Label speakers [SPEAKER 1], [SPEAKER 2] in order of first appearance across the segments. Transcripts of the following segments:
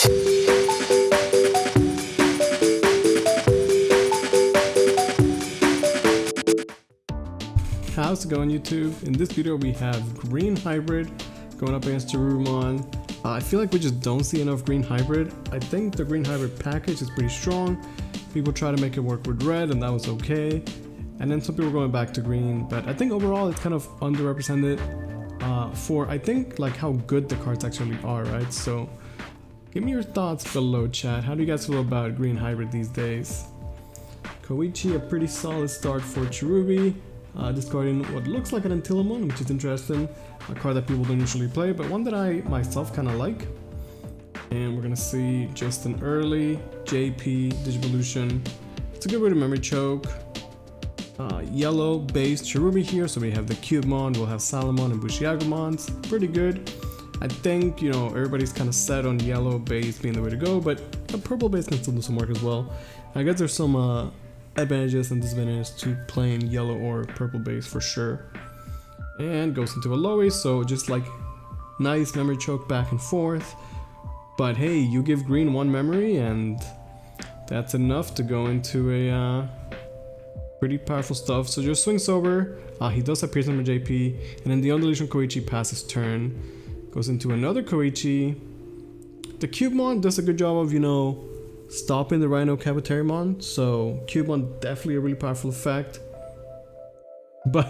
[SPEAKER 1] How's it going, YouTube? In this video we have green hybrid going up against Cherubimon. I feel like we just don't see enough green hybrid. I think the green hybrid package is pretty strong. People try to make it work with red and that was okay. And then some people are going back to green, but I think overall it's kind of underrepresented for I think like how good the cards actually are, right? So give me your thoughts below, chat. How do you guys feel about green hybrid these days? Koichi, a pretty solid start for Cherubi. Discarding what looks like an Antilamon, which is interesting. A card that people don't usually play, but one that I myself kind of like. And we're gonna see just an early JP Digivolution. It's a good way to memory choke. Yellow based Cherubi here, so we have the Cubemon, we'll have Salamon and Bushiagumons. Pretty good. I think, you know, everybody's kind of set on yellow base being the way to go, but the purple base can still do some work as well. I guess there's some advantages and disadvantages to playing yellow or purple base for sure. And goes into a lowy, so just like nice memory choke back and forth. But hey, you give green one memory and that's enough to go into a pretty powerful stuff. So just swings over. He does have Pierce number JP, and then the Undelusion Koichi passes turn. Goes into another Koichi. The Cubemon does a good job of, you know, stopping the Rhino Cavitarimon, so Cubemon definitely a really powerful effect. But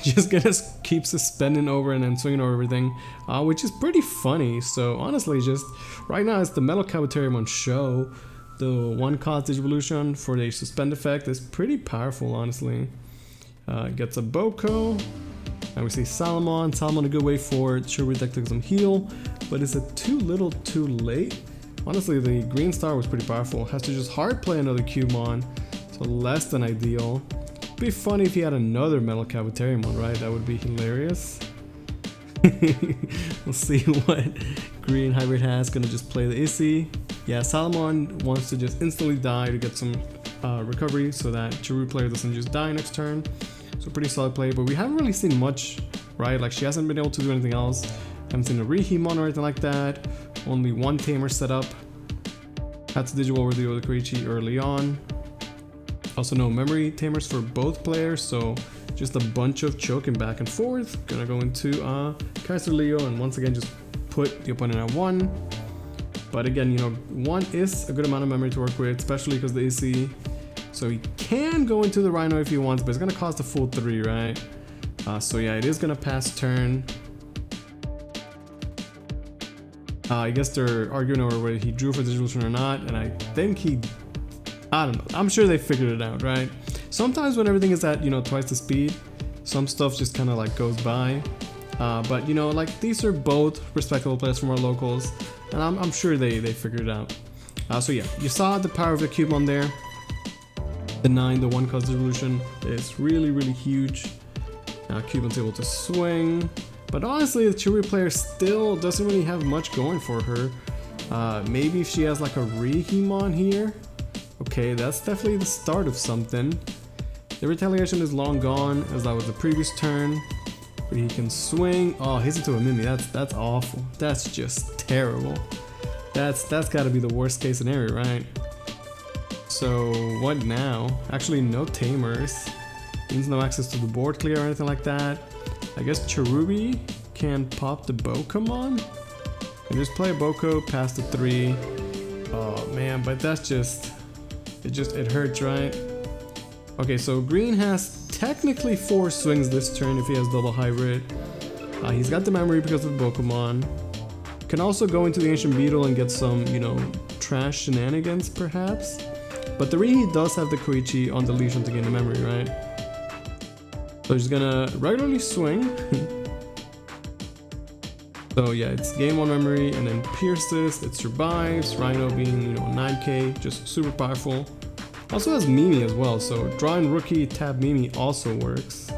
[SPEAKER 1] just gonna keep suspending over and then swinging over everything, which is pretty funny. So honestly, just right now it's the Metal Cavitarimon show. The one cost Digivolution for the suspend effect is pretty powerful, honestly. Gets a Boko, and we see Salamon. Salamon a good way for Cherubi deck to get some heal, but is it too little too late? Honestly, the green star was pretty powerful. Has to just hard play another Cubemon, so less than ideal. Be funny if he had another Metal Cavitarimon, right? That would be hilarious. We'll see what green hybrid has. Gonna just play the Issy. Yeah, Salamon wants to just instantly die to get some recovery so that Cherubi player doesn't just die next turn. So pretty solid play, but we haven't really seen much, right? Like she hasn't been able to do anything else. Haven't seen a Rihimon or anything like that. Only one tamer set up. Had to Digivolve over the other Koichi early on. Also no memory tamers for both players, so just a bunch of choking back and forth. Gonna go into Kaiser Leo and once again just put the opponent at 1. But again, you know, 1 is a good amount of memory to work with, especially because the Issy. So he can go into the Rhino if he wants, but it's gonna cost a full 3, right? So yeah, it is gonna pass turn. I guess they're arguing over whether he drew for Digivolution or not, and I think I don't know. I'm sure they figured it out, right? Sometimes when everything is at, you know, twice the speed, some stuff just kind of like goes by. But you know, like these are both respectable players from our locals, and I'm sure they figured it out. So yeah, you saw the power of the Cubemon there. The 9, the 1 cost Digivolution is really, really huge. Cubemon's able to swing. But honestly, the Cherubi player still doesn't really have much going for her. Maybe if she has like a Rihimon here. Okay, that's definitely the start of something. The retaliation is long gone, as that was the previous turn. But he can swing. Oh, he's into a Mimi. That's awful. That's just terrible. That's gotta be the worst case scenario, right? So what now? Actually, no tamers. Means no access to the board clear or anything like that. I guess Cherubi can pop the Bokomon and just play a Boko past the 3. Oh man, but that's just it hurts, right? Okay, so green has technically 4 swings this turn if he has double hybrid. He's got the memory because of the Bokomon. Can also go into the Ancient Beetle and get some, you know, trash shenanigans perhaps. But the Rihi does have the Koichi on the Legion to gain the memory, right? So he's gonna regularly swing. So yeah, it's gain 1 memory and then pierces, it survives. Rhino being, you know, 9k, just super powerful. Also has Mimi as well, so drawing rookie, tap Mimi also works.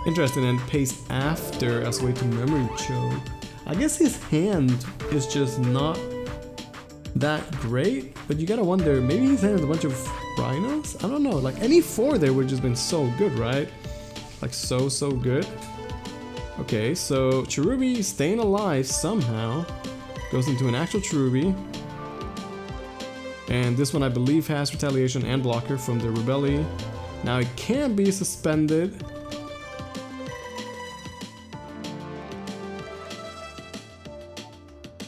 [SPEAKER 1] Interesting, and pays after as a way to memory choke. I guess his hand is just not that great, but you gotta wonder, maybe he's handed a bunch of Rhinos? I don't know, like any 4 there would have just been so good, right? Like so good. Okay, so Cherubi staying alive somehow. Goes into an actual Cherubi. And this one I believe has retaliation and blocker from the Rebelli. Now it can be suspended.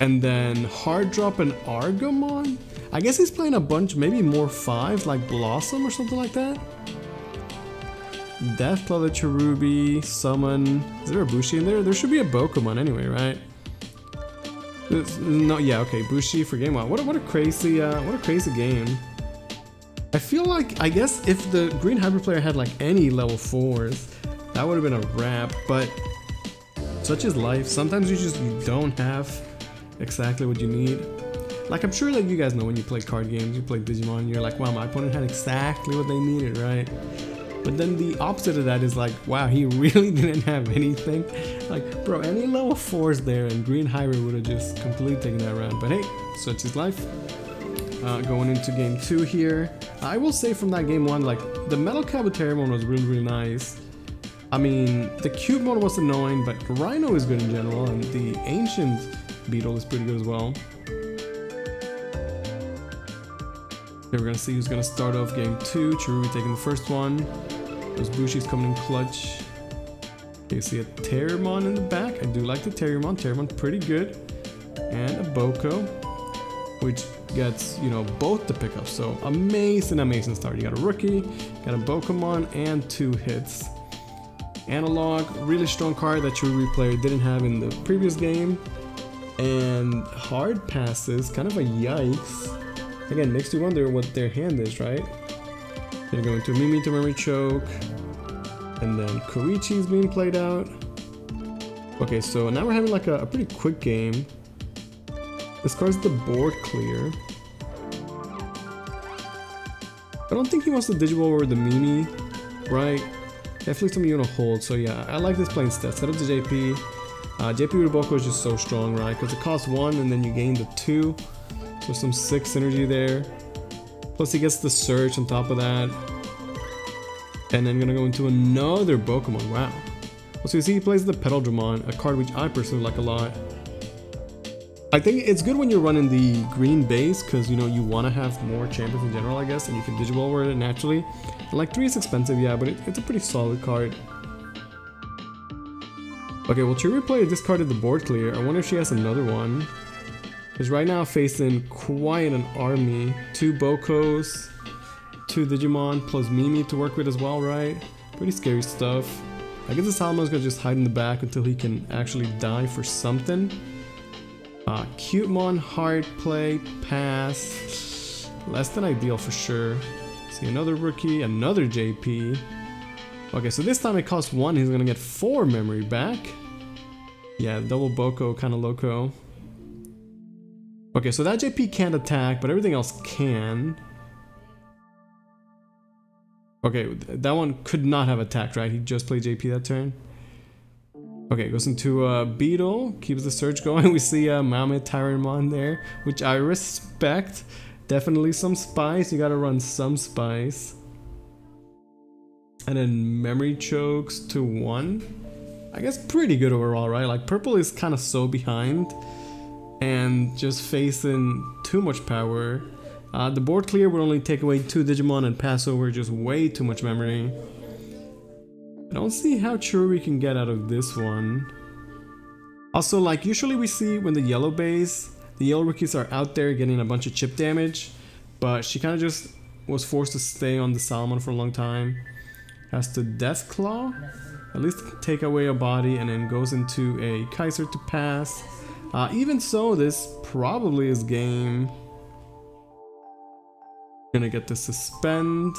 [SPEAKER 1] And then hard drop an Argomon? I guess he's playing a bunch, maybe more 5s like Blossom or something like that. Deathclaw the Cherubi, summon. Is there a Bushi in there? There should be a Bokomon anyway, right? No, yeah, okay, Bushi for game 1. What a crazy game. I feel like, I guess if the green hybrid player had like any level 4s, that would have been a wrap, but such is life. Sometimes you don't have exactly what you need. Like, I'm sure that you guys know when you play card games, you play Digimon, you're like, wow, my opponent had exactly what they needed, right? But then the opposite of that is like, wow, he really didn't have anything. Like, bro, any level 4s there and green hybrid would have just completely taken that round. But hey, such is life. Going into game 2 here. I will say from that game 1, like, the Metal Cherubimon was really nice. I mean, the Cubemon was annoying, but Rhino is good in general, and the Ancient Beetle is pretty good as well. Here we're gonna see who's gonna start off game 2. Cherubi taking the first one. Those Bushi's coming in clutch. Okay, you see a Cherubimon in the back. I do like the Cherubimon. Cherubimon's pretty good. And a Boko, which gets, you know, both the pickups. So amazing start. You got a rookie, got a Bokomon, and 2 hits. Analog, really strong card that Cherubi player didn't have in the previous game. And hard passes, kind of a yikes. Again, makes you wonder what their hand is, right? They're going to Mimi to Memory Choke. And then Koichi's being played out. Okay, so now we're having like a pretty quick game. This card's the board clear. I don't think he wants the Digiball or the Mimi, right? Definitely something you want to hold, so yeah, I like this play instead. Set up the JP. JP with Boko is just so strong, right? Because it costs 1 and then you gain the 2. So some 6 synergy there. Plus he gets the Surge on top of that. And then gonna go into another Bokomon. Wow. Well, so you see he plays the Petal-Dramon, a card which I personally like a lot. I think it's good when you're running the green base because, you know, you want to have more champions in general, I guess, and you can Digiball over it naturally. And like 3 is expensive, yeah, but it's a pretty solid card. Okay, well, Cherubi player discarded the board clear. I wonder if she has another one. Because right now facing quite an army. 2 Bokos, 2 Digimon, plus Mimi to work with as well, right? Pretty scary stuff. I guess the Salomon's gonna just hide in the back until he can actually die for something. Cubemon, hard play, pass. Less than ideal for sure. See another rookie, another JP. Okay, so this time it costs 1, he's gonna get 4 memory back. Yeah, double Boko, kinda loco. Okay, so that JP can't attack, but everything else can. Okay, that one could not have attacked, right? He just played JP that turn. Okay, goes into Beetle, keeps the Surge going. We see Mammoth Tyranmon there, which I respect. Definitely some spice, you gotta run some spice. And then Memory Chokes to 1. I guess pretty good overall, right? Like purple is kind of so behind and just facing too much power. The board clear would only take away 2 Digimon and pass over just way too much memory. I don't see how Cherubi can get out of this one. Also, like usually we see when the yellow base, the yellow rookies are out there getting a bunch of chip damage, but she kind of just was forced to stay on the Salmon for a long time. Has to Deathclaw, at least take away a body, and then goes into a Kaiser to pass. Even so, this probably is game. Gonna get the suspend.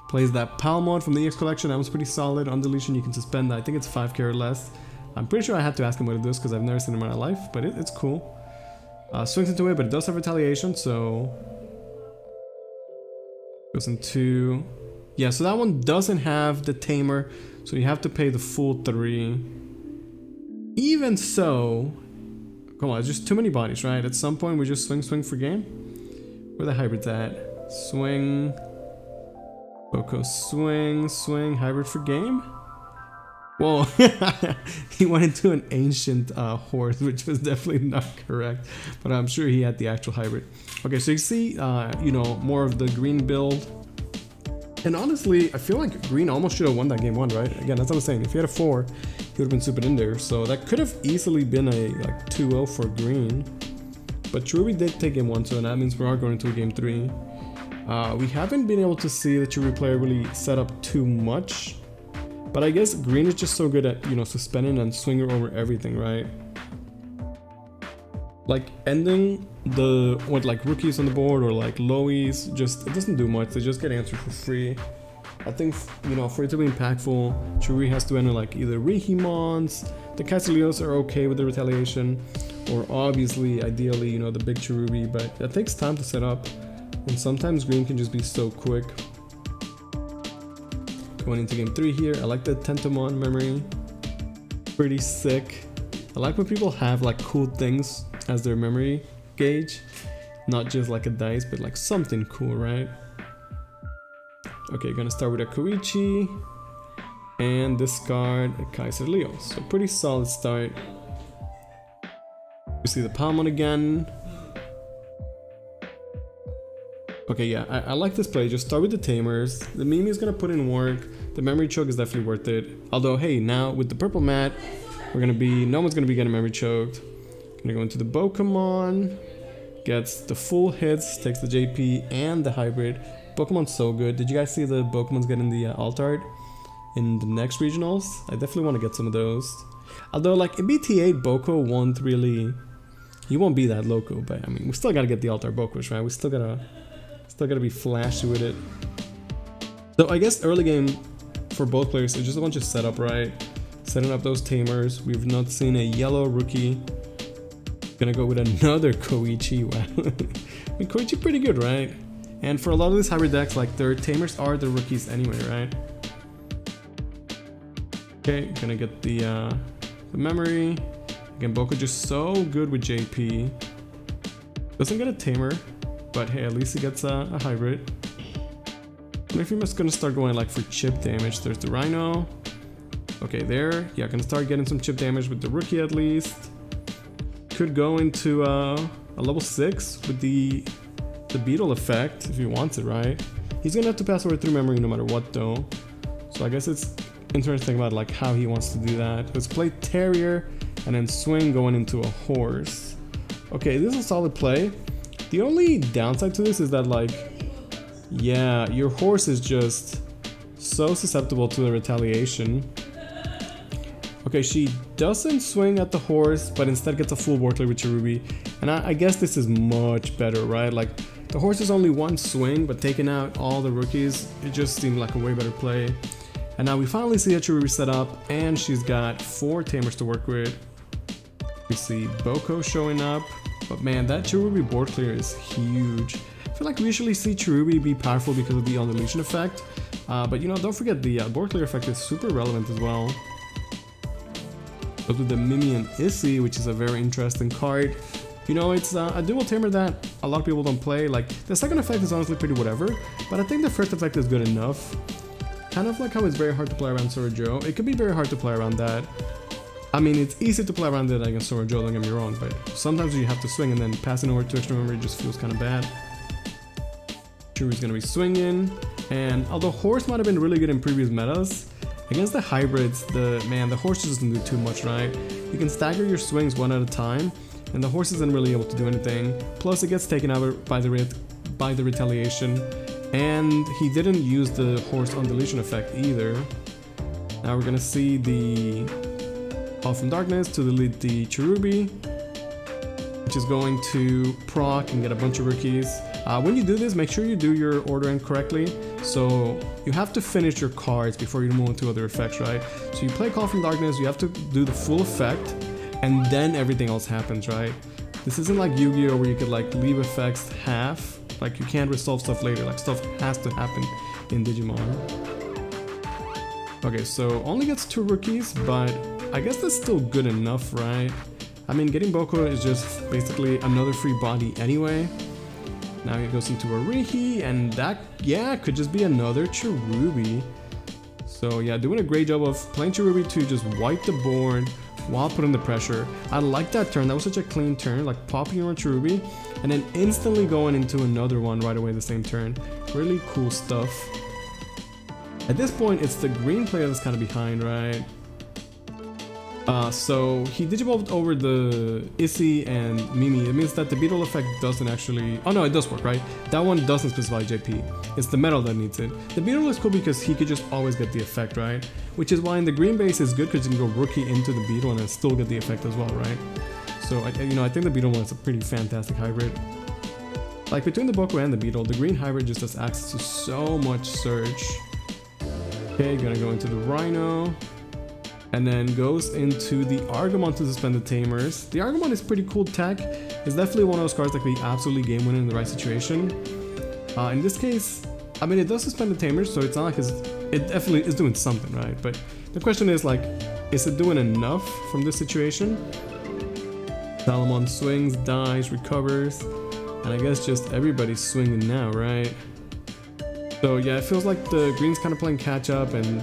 [SPEAKER 1] Plays that Palmon from the EX collection. That was pretty solid. On deletion, you can suspend. I think it's 5k or less. I'm pretty sure I had to ask him what it does because I've never seen him in my life, but it's cool. Swings into it, but it does have retaliation, so goes into, yeah. So that one doesn't have the Tamer, so you have to pay the full 3. Even so, come on, it's just too many bodies, right? At some point, we just swing for game. Where the hybrids at? Swing. Boko swing, hybrid for game. Well, he went into an ancient horse, which was definitely not correct, but I'm sure he had the actual hybrid. Okay, so you see, you know, more of the green build. And honestly, I feel like green almost should have won that game 1, right? Again, that's what I'm saying. If he had a 4, he would have been super in there. So that could have easily been a like 2-0 for green. But Cherubi did take game 1, so that means we are going to game 3. We haven't been able to see the Cherubi player really set up too much. But I guess green is just so good at, you know, suspending and swinging over everything, right? Like ending the with like rookies on the board or like lowies, just it doesn't do much. They just get answered for free. I think, you know, for it to be impactful, Cherubi has to enter like either Rihimons, the Castellios are okay with the retaliation, or obviously, ideally, you know, the big Cherubi, but that takes time to set up, and sometimes green can just be so quick. Going into game 3 here, I like the Tentomon memory, pretty sick. I like when people have like cool things as their memory gauge, not just like a dice, but like something cool, right? Okay, gonna start with a Koichi and discard a Kaiser Leo. So pretty solid start. We see the Palmon again. Okay, yeah, I like this play. Just start with the Tamers. The Mimi is gonna put in work. The memory choke is definitely worth it. Although, hey, now with the purple mat, no one's gonna be getting memory choked. Gonna go into the Bokumon. Gets the full hits, takes the JP and the hybrid. Bokumon's so good. Did you guys see the Bokumon's getting the alt art in the next regionals? I definitely want to get some of those. Although, like in BT8, Boko won't really. He won't be that loco, but I mean, we still gotta get the alt art Bokos, right? We still gotta be flashy with it. So I guess early game for both players is just a bunch of setup, right? Setting up those Tamers. We've not seen a yellow rookie. Gonna go with another Koichi. Wow. I mean, Koichi pretty good, right? And for a lot of these hybrid decks, like their Tamers are the rookies anyway, right? Okay, gonna get the memory. Again, Boko just so good with JP. Doesn't get a Tamer, but hey, at least he gets a hybrid. And if you're just gonna start going like for chip damage, there's the Rhino. Okay, there. Yeah, gonna start getting some chip damage with the rookie at least. Could go into a level 6 with the Beetle effect if he wants it, right? He's gonna have to pass over 3 memory no matter what though. So I guess it's interesting about like how he wants to do that. Let's play Terrier and then swing going into a horse. Okay, this is a solid play. The only downside to this is that like, yeah, your horse is just so susceptible to the retaliation. Okay, she doesn't swing at the horse, but instead gets a full board clear with Cherubi. And I guess this is much better, right? Like, the horse is only 1 swing, but taking out all the rookies, it just seemed like a way better play. And now we finally see a Cherubi set up, and she's got 4 Tamers to work with. We see Boko showing up, but man, that Cherubi board clear is huge. I feel like we usually see Cherubi be powerful because of the Undeletion effect, but you know, don't forget the board clear effect is super relevant as well. But with the Mimi and Issy, which is a very interesting card, you know, it's a dual Tamer that a lot of people don't play. Like, the second effect is honestly pretty whatever, but I think the first effect is good enough. Kind of like how it's very hard to play around Sora Joe. It could be very hard to play around that. I mean, it's easy to play around it against Sora Joe, don't get me wrong, but sometimes you have to swing and then passing over to extra memory just feels kind of bad. Cherubi's gonna be swinging, and although Horse might have been really good in previous metas, against the hybrids, the horse just doesn't do too much, right? You can stagger your swings 1 at a time, and the horse isn't really able to do anything. Plus, it gets taken out by the retaliation, and he didn't use the horse Undeletion effect either. Now we're gonna see the Call from Darkness to delete the Cherubi, which is going to proc and get a bunch of rookies. When you do this, make sure you do your ordering correctly. So you have to finish your cards before you move into other effects, right? So you play Call from Darkness, you have to do the full effect, and then everything else happens, right? This isn't like Yu-Gi-Oh! Where you could like leave effects half. Like, you can't resolve stuff later, like stuff has to happen in Digimon. Okay, so only gets 2 rookies, but I guess that's still good enough, right? I mean, getting Boko is just basically another free body anyway. Now he goes into a Rihi, and that, yeah, could just be another Cherubi. So yeah, doing a great job of playing Cherubi to just wipe the board while putting the pressure. I like that turn. That was such a clean turn, like popping on Cherubi and then instantly going into another one right away the same turn. Really cool stuff. At this point, it's the green player that's kind of behind, right? So he digivolved over the Issy and Mimi. It means that the beetle effect doesn't actually... Oh no, it does work, right? That one doesn't specify JP. It's the metal that needs it. The beetle is cool because he could just always get the effect, right? Which is why in the green base is good because you can go rookie into the beetle and then still get the effect as well, right? So, I think the beetle one is a pretty fantastic hybrid. Like between the Boku and the beetle, the green hybrid just has access to so much surge. Okay, gonna go into the Rhino. And then goes into the Argomon to suspend the Tamers. The Argomon is pretty cool tech. It's definitely one of those cards that can be absolutely game winning in the right situation. In this case, I mean, it does suspend the Tamers, so it's not like it definitely is doing something, right? But the question is like, is it doing enough from this situation? Salamon swings, dies, recovers, and I guess just everybody's swinging now, right? So yeah, it feels like the green's kind of playing catch up, and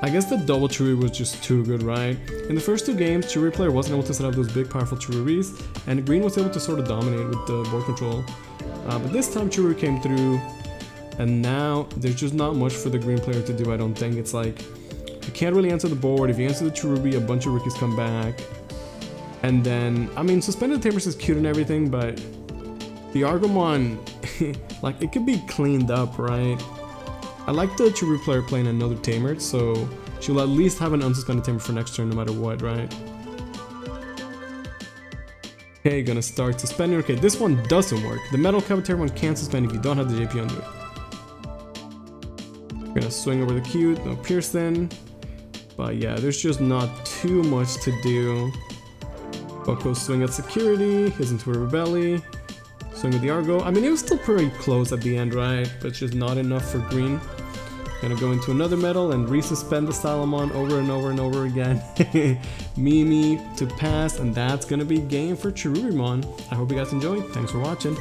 [SPEAKER 1] I guess the double Cherubi was just too good, right? In the first two games, Cherubi player wasn't able to set up those big powerful Cherubis, and green was able to sort of dominate with the board control. But this time Cherubi came through, and now there's just not much for the green player to do, I don't think. It's like, you can't really answer the board. If you answer the Cherubi, a bunch of rookies come back. And then, I mean, Suspended Tamers is cute and everything, but the Argomon, like, it could be cleaned up, right? I like the Cherubi player playing another Tamer, so she'll at least have an unsuspended Tamer for next turn no matter what, right? Okay, gonna start suspending. Okay, this one doesn't work. The Metal Cavitary one can't suspend if you don't have the JP under it. Gonna swing over the Cute, no Pearson. But yeah, there's just not too much to do. Bucko swing at security, hits into a Rebelli. Swing with the Argo. I mean, it was still pretty close at the end, right? But it's just not enough for green. Gonna go into another metal and resuspend the Salamon over and over and over again. Mimi to pass, and that's gonna be game for Cherubimon. I hope you guys enjoyed. Thanks for watching.